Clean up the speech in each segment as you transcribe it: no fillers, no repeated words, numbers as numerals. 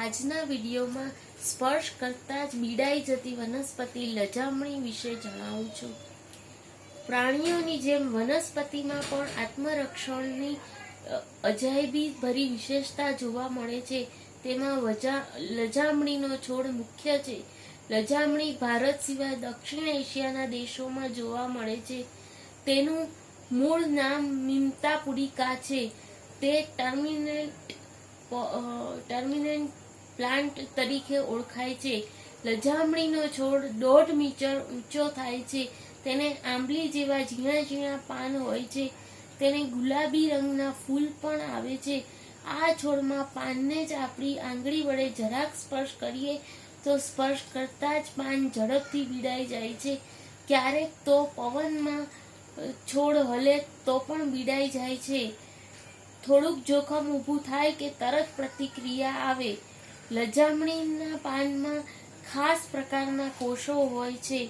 આજના વિડીયોમાં સ્પર્શ કરતા જ બીડાઈ જતી વનસ્પતિ લજામણી વિશે જણાવું છું. પ્રાણીઓની જેમ વનસ્પતિમાં પણ આત્મરક્ષણની અજાયબી ભરી વિશેષતા જોવા મળે છે. તેમાં લજામણીનો છોડ મુખ્ય છે. લજામણી ભારત સિવાય દક્ષિણ એશિયાના દેશોમાં જોવા મળે છે. તેનું મૂળ નામ મિમતા પુડિકા છે. તે ટર્મિનેન્ટ પ્લાન્ટ તરીકે ઓળખાય છે. લજામણીનો છોડ 1.5 મીટર ઊંચો થાય છે. તેને આંબલી જેવા ઝીણા ઝીણા પાન હોય છે. તેને ગુલાબી રંગના ફૂલ પણ આવે છે. આ છોડમાં પાનને જ આપણી આંગળી વડે જરાક સ્પર્શ કરીએ તો સ્પર્શ કરતા જ પાન ઝડપથી ભીડાઈ જાય છે. ક્યારેક તો પવનમાં છોડ હલે તો પણ ભીડાઈ જાય છે. થોડુંક જોખમ ઊભું થાય કે તરત પ્રતિક્રિયા આવે. લજામણીના પાનમાં ખાસ પ્રકારના કોષો હોય છે.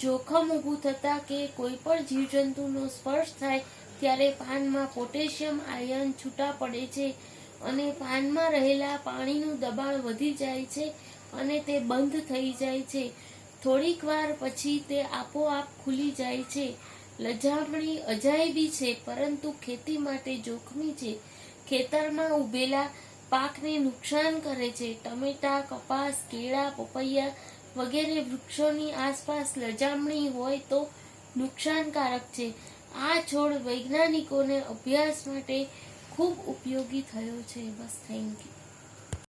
જોખમ ઊભું થતાં કે કોઈ પણ જીવજંતુનો સ્પર્શ થાય ત્યારે પાનમાં પોટેશિયમ આયન છૂટા પડે છે અને પાનમાં રહેલા પાણીનું દબાણ વધી જાય છે અને તે બંધ થઈ જાય છે. થોડીક વાર પછી તે આપોઆપ ખુલી જાય છે. લજામણી અજાયબી છે, પરંતુ ખેતી માટે જોખમી છે. ખેતરમાં ઉભેલા પાકને નુકસાન કરે છે. ટમેટા, કપાસ, કેળા, પપૈયા વગેરે વૃક્ષોની આસપાસ લજામણી હોય તો નુકસાનકારક છે. આ છોડ વૈજ્ઞાનિકોને અભ્યાસ માટે ખૂબ ઉપયોગી થયો છે. બસ, થેન્ક યુ.